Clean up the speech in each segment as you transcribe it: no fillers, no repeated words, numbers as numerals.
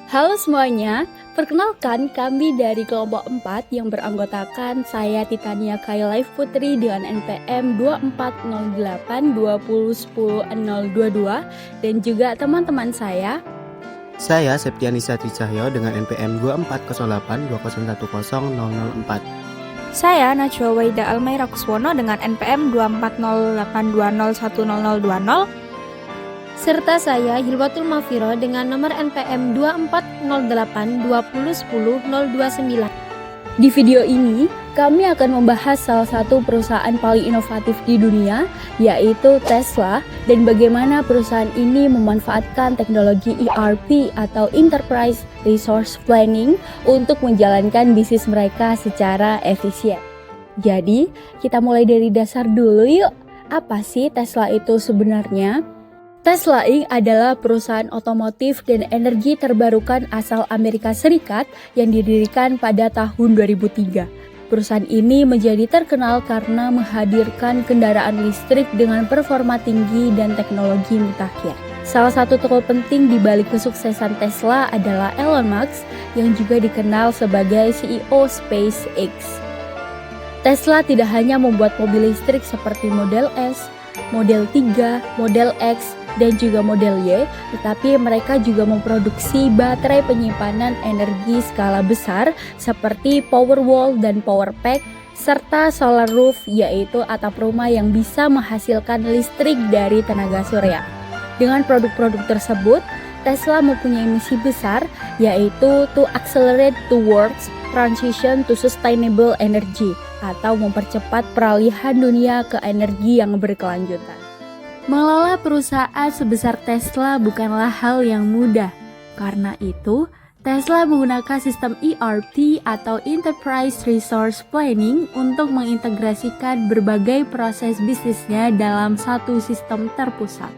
Halo semuanya, perkenalkan kami dari kelompok 4 yang beranggotakan saya Titania Kailai Putri dengan NPM 240820100022 dan juga teman-teman saya. Saya Septianisa Tricahyo dengan NPM 240820101004. Saya Najwa Waida Almaira Kuswono dengan NPM 2408201020. Serta saya Hilwatul Mafiro dengan nomor NPM 240820100029. Di video ini, kami akan membahas salah satu perusahaan paling inovatif di dunia, yaitu Tesla, dan bagaimana perusahaan ini memanfaatkan teknologi ERP atau Enterprise Resource Planning untuk menjalankan bisnis mereka secara efisien. Jadi, kita mulai dari dasar dulu yuk. Apa sih Tesla itu sebenarnya? Tesla Inc. adalah perusahaan otomotif dan energi terbarukan asal Amerika Serikat yang didirikan pada tahun 2003. Perusahaan ini menjadi terkenal karena menghadirkan kendaraan listrik dengan performa tinggi dan teknologi mutakhir. Salah satu tokoh penting di balik kesuksesan Tesla adalah Elon Musk yang juga dikenal sebagai CEO SpaceX. Tesla tidak hanya membuat mobil listrik seperti Model S, Model 3, Model X, dan juga Model Y, tetapi mereka juga memproduksi baterai penyimpanan energi skala besar seperti Powerwall dan Powerpack, serta solar roof yaitu atap rumah yang bisa menghasilkan listrik dari tenaga surya. Dengan produk-produk tersebut, Tesla mempunyai misi besar yaitu to accelerate towards transition to sustainable energy atau mempercepat peralihan dunia ke energi yang berkelanjutan. Mengelola perusahaan sebesar Tesla bukanlah hal yang mudah. Karena itu, Tesla menggunakan sistem ERP atau Enterprise Resource Planning untuk mengintegrasikan berbagai proses bisnisnya dalam satu sistem terpusat.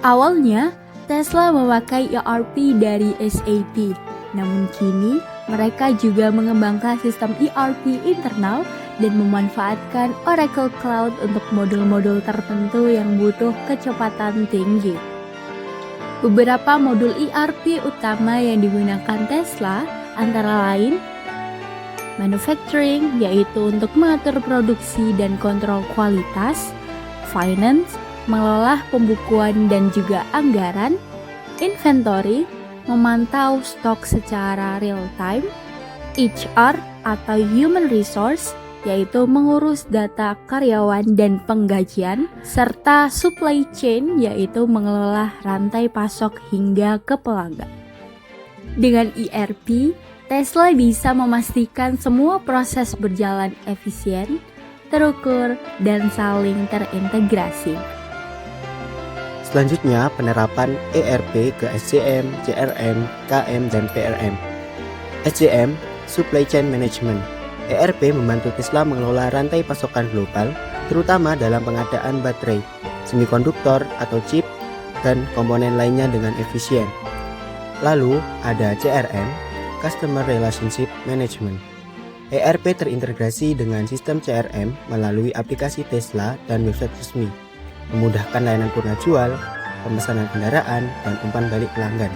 Awalnya, Tesla memakai ERP dari SAP, namun kini mereka juga mengembangkan sistem ERP internal dan memanfaatkan Oracle Cloud untuk modul-modul tertentu yang butuh kecepatan tinggi. Beberapa modul ERP utama yang digunakan Tesla antara lain manufacturing, yaitu untuk mengatur produksi dan kontrol kualitas, finance, mengelola pembukuan dan juga anggaran, inventory, memantau stok secara real time, HR atau human resource, yaitu mengurus data karyawan dan penggajian, serta supply chain, yaitu mengelola rantai pasok hingga ke pelanggan. Dengan ERP, Tesla bisa memastikan semua proses berjalan efisien, terukur, dan saling terintegrasi. Selanjutnya, penerapan ERP ke SCM, CRM, KM, dan PRM. SCM, Supply Chain Management. ERP membantu Tesla mengelola rantai pasokan global, terutama dalam pengadaan baterai, semikonduktor atau chip, dan komponen lainnya dengan efisien. Lalu ada CRM, Customer Relationship Management. ERP terintegrasi dengan sistem CRM melalui aplikasi Tesla dan website resmi, memudahkan layanan purna jual, pemesanan kendaraan, dan umpan balik pelanggan.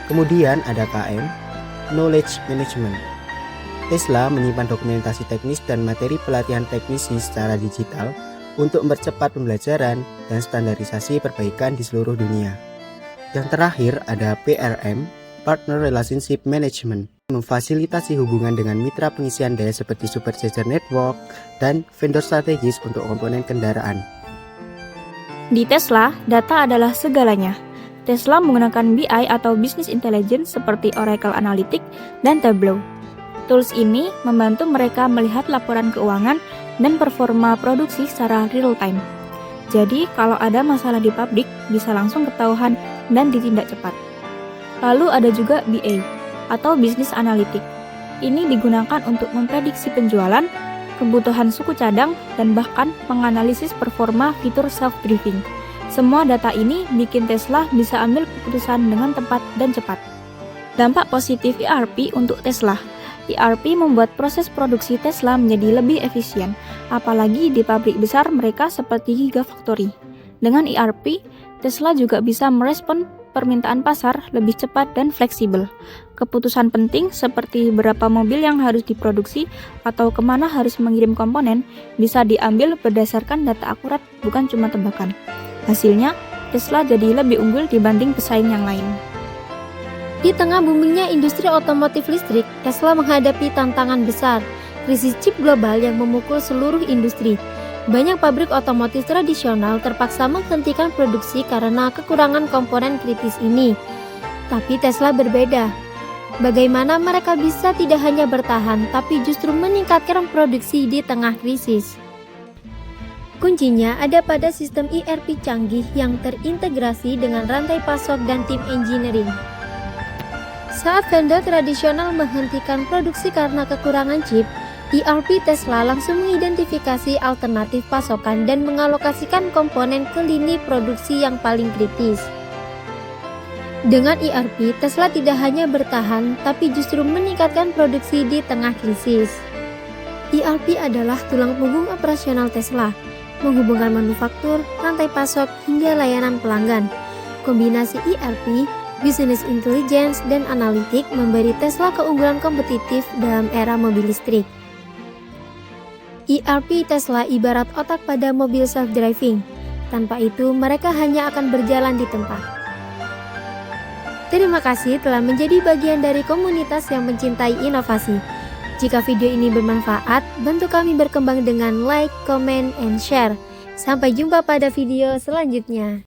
Kemudian ada KM, Knowledge Management. Tesla menyimpan dokumentasi teknis dan materi pelatihan teknisi secara digital untuk mempercepat pembelajaran dan standarisasi perbaikan di seluruh dunia. Yang terakhir ada PRM, Partner Relationship Management, memfasilitasi hubungan dengan mitra pengisian daya seperti Supercharger Network dan vendor strategis untuk komponen kendaraan. Di Tesla, data adalah segalanya. Tesla menggunakan BI atau Business Intelligence seperti Oracle Analytics dan Tableau. Tools ini membantu mereka melihat laporan keuangan dan performa produksi secara real time. Jadi, kalau ada masalah di pabrik, bisa langsung ketahuan dan ditindak cepat. Lalu ada juga BA, atau Business Analytics. Ini digunakan untuk memprediksi penjualan, kebutuhan suku cadang, dan bahkan menganalisis performa fitur self-driving. Semua data ini bikin Tesla bisa ambil keputusan dengan tepat dan cepat. Dampak positif ERP untuk Tesla. ERP membuat proses produksi Tesla menjadi lebih efisien, apalagi di pabrik besar mereka seperti Gigafactory. Dengan ERP, Tesla juga bisa merespon permintaan pasar lebih cepat dan fleksibel. Keputusan penting seperti berapa mobil yang harus diproduksi atau kemana harus mengirim komponen bisa diambil berdasarkan data akurat, bukan cuma tebakan. Hasilnya, Tesla jadi lebih unggul dibanding pesaing yang lain. Di tengah boomingnya industri otomotif listrik, Tesla menghadapi tantangan besar, krisis chip global yang memukul seluruh industri. Banyak pabrik otomotif tradisional terpaksa menghentikan produksi karena kekurangan komponen kritis ini. Tapi Tesla berbeda. Bagaimana mereka bisa tidak hanya bertahan, tapi justru meningkatkan produksi di tengah krisis? Kuncinya ada pada sistem ERP canggih yang terintegrasi dengan rantai pasok dan tim engineering. Saat vendor tradisional menghentikan produksi karena kekurangan chip, ERP Tesla langsung mengidentifikasi alternatif pasokan dan mengalokasikan komponen ke lini produksi yang paling kritis. Dengan ERP, Tesla tidak hanya bertahan, tapi justru meningkatkan produksi di tengah krisis. ERP adalah tulang punggung operasional Tesla, menghubungkan manufaktur, rantai pasok, hingga layanan pelanggan. Kombinasi ERP, Business Intelligence, dan Analitik memberi Tesla keunggulan kompetitif dalam era mobil listrik. ERP Tesla ibarat otak pada mobil self-driving. Tanpa itu, mereka hanya akan berjalan di tempat. Terima kasih telah menjadi bagian dari komunitas yang mencintai inovasi. Jika video ini bermanfaat, bantu kami berkembang dengan like, comment, and share. Sampai jumpa pada video selanjutnya.